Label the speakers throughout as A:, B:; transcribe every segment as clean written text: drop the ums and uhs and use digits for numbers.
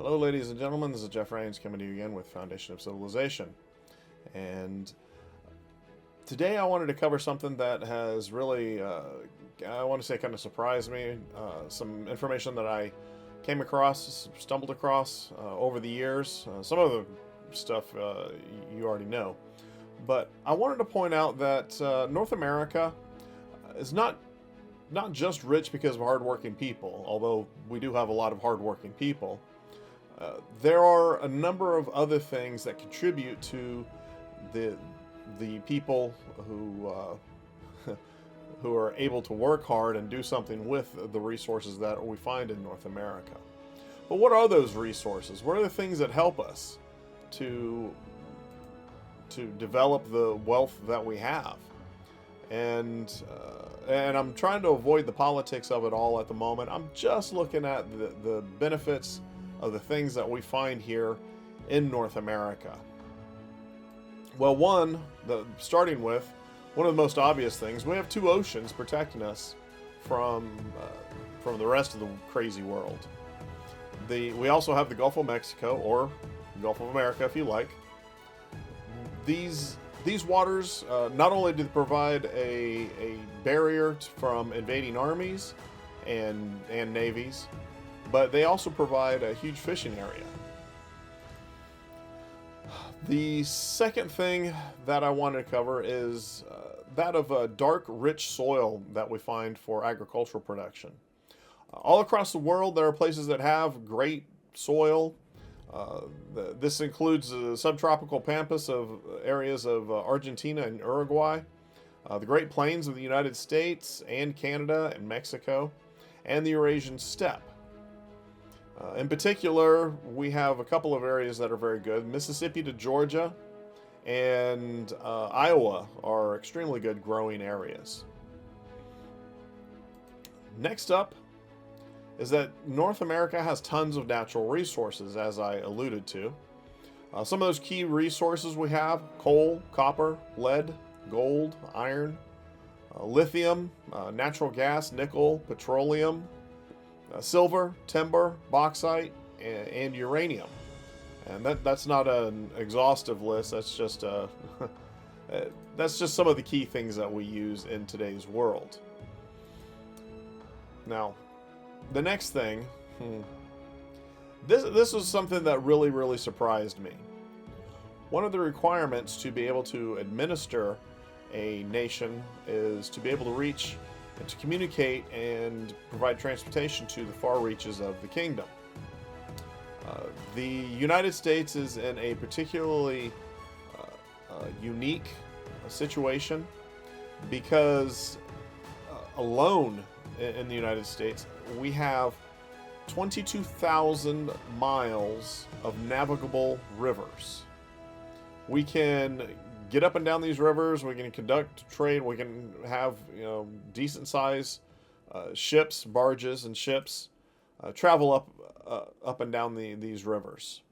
A: Hello, ladies and gentlemen. This is Jeff Rains coming to you again with Foundation of Civilization. And today I wanted to cover something that has really, I want to say, kind of surprised me. Some information that I came across, stumbled across over the years. Some of the stuff you already know. But I wanted to point out that North America is not just rich because of hardworking people, although we do have a lot of hardworking people. There are a number of other things that contribute to the people who who are able to work hard and do something with the resources that we find in North America. But what are those resources? What are the things that help us to develop the wealth that we have? And I'm trying to avoid the politics of it all at the moment. I'm just looking at the benefits of the things that we find here in North America. Well, starting with one of the most obvious things, we have two oceans protecting us from the rest of the crazy world. We also have the Gulf of Mexico, or Gulf of America, if you like. These waters not only do they provide a barrier from invading armies and navies, but they also provide a huge fishing area. The second thing that I wanted to cover is that of a dark, rich soil that we find for agricultural production. All across the world, there are places that have great soil. This includes the subtropical pampas of areas of Argentina and Uruguay, the Great Plains of the United States and Canada and Mexico, and the Eurasian steppe. In particular, we have a couple of areas that are very good. Mississippi to Georgia and Iowa are extremely good growing areas. Next up is that North America has tons of natural resources, as I alluded to. Some of those key resources we have: coal, copper, lead, gold, iron, lithium, natural gas, nickel, petroleum, silver, timber, bauxite, and uranium. And that's not an exhaustive list. That's just that's just some of the key things that we use in today's world. Now, the next thing, this was something that really surprised me. One of the requirements to be able to administer a nation is to be able to reach and to communicate and provide transportation to the far reaches of the kingdom. The United States is in a particularly unique situation because alone in the United States, we have 22,000 miles of navigable rivers. We can get up and down these rivers. We can conduct trade. We can have decent size ships, barges, and ships travel up and down these rivers.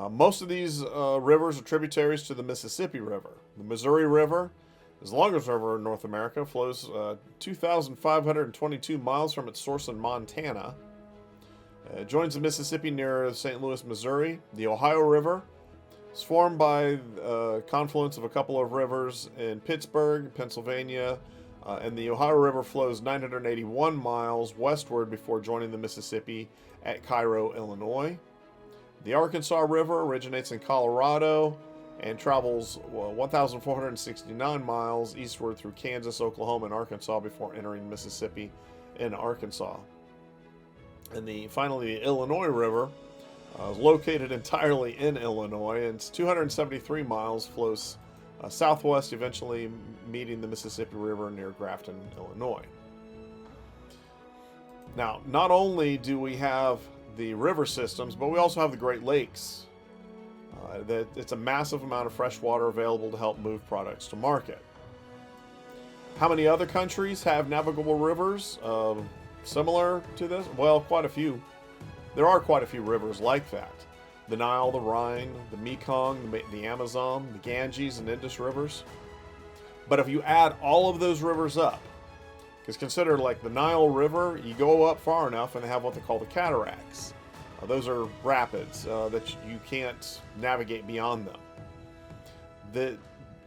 A: Most of these rivers are tributaries to the Mississippi River. The Missouri River is the longest river in North America, flows 2,522 miles from its source in Montana. It joins the Mississippi near St. Louis, Missouri. The Ohio River is formed by a confluence of a couple of rivers in Pittsburgh, Pennsylvania, and the Ohio River flows 981 miles westward before joining the Mississippi at Cairo, Illinois. The Arkansas River originates in Colorado and travels 1,469 miles eastward through Kansas, Oklahoma, and Arkansas before entering Mississippi in Arkansas. And finally, the Illinois River is located entirely in Illinois, and it's 273 miles, flows southwest, eventually meeting the Mississippi River near Grafton, Illinois. Now, not only do we have the river systems, but we also have the Great Lakes. It's a massive amount of fresh water available to help move products to market. How many other countries have navigable rivers similar to this? Well, quite a few. There are quite a few rivers like that. The Nile, the Rhine, the Mekong, the Amazon, the Ganges, and Indus rivers. But if you add all of those rivers up, Because consider like the Nile River, you go up far enough and they have what they call the cataracts. Those are rapids that you can't navigate beyond them.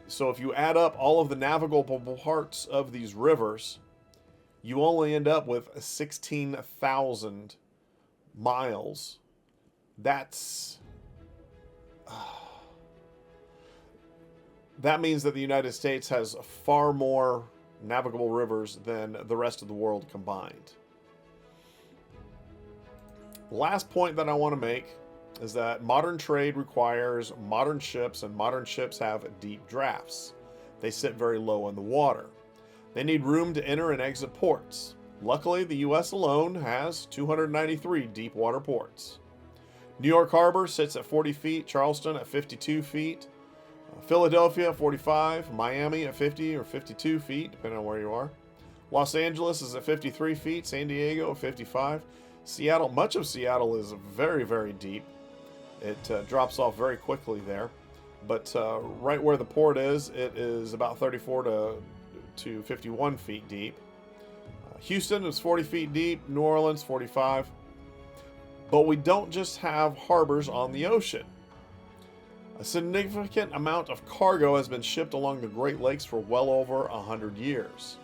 A: So if you add up all of the navigable parts of these rivers, you only end up with 16,000 miles. That means that the United States has far more navigable rivers than the rest of the world combined. Last point that I want to make is that modern trade requires modern ships, and modern ships have deep drafts. They sit very low in the water. They need room to enter and exit ports. Luckily, the U.S. alone has 293 deep water ports. New York Harbor sits at 40 feet, Charleston at 52 feet, Philadelphia at 45, Miami at 50 or 52 feet, depending on where you are. Los Angeles is at 53 feet, San Diego at 55. Seattle, much of Seattle is very, very deep. It drops off very quickly there. But right where the port is, it is about 34 to 51 feet deep. Houston is 40 feet deep, New Orleans 45. But we don't just have harbors on the ocean. A significant amount of cargo has been shipped along the Great Lakes for well over 100 years.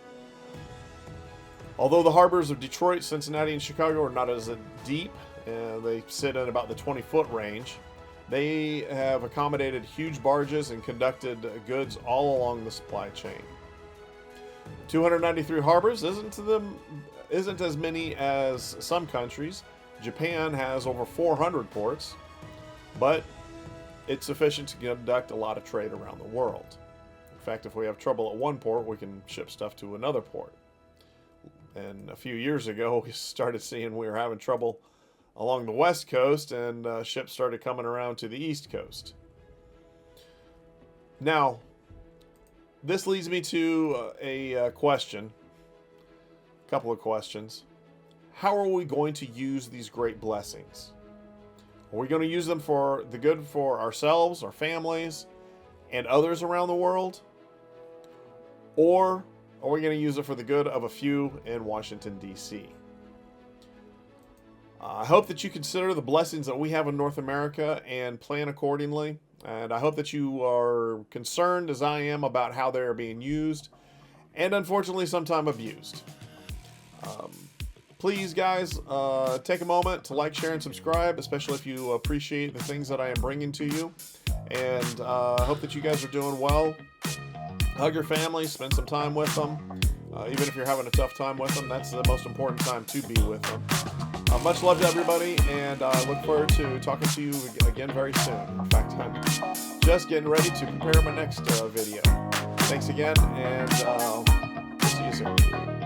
A: Although the harbors of Detroit, Cincinnati, and Chicago are not as deep, they sit in about the 20-foot range, they have accommodated huge barges and conducted goods all along the supply chain. 293 harbors isn't as many as some countries. Japan has over 400 ports, but it's sufficient to conduct a lot of trade around the world. In fact, if we have trouble at one port, we can ship stuff to another port. And a few years ago, we started seeing we were having trouble along the west coast, and ships started coming around to the east coast. Now, this leads me to a question, a couple of questions. How are we going to use these great blessings? Are we going to use them for the good for ourselves, our families, and others around the world? Or are we going to use it for the good of a few in Washington, D.C.? I hope that you consider the blessings that we have in North America and plan accordingly. And I hope that you are concerned, as I am, about how they are being used and, unfortunately, sometimes abused. Please, guys, take a moment to like, share, and subscribe, especially if you appreciate the things that I am bringing to you. And I hope that you guys are doing well. Hug your family, spend some time with them. Even if you're having a tough time with them, that's the most important time to be with them. Much love to everybody, and I look forward to talking to you again very soon. In fact, I'm just getting ready to prepare my next video. Thanks again, and see you soon.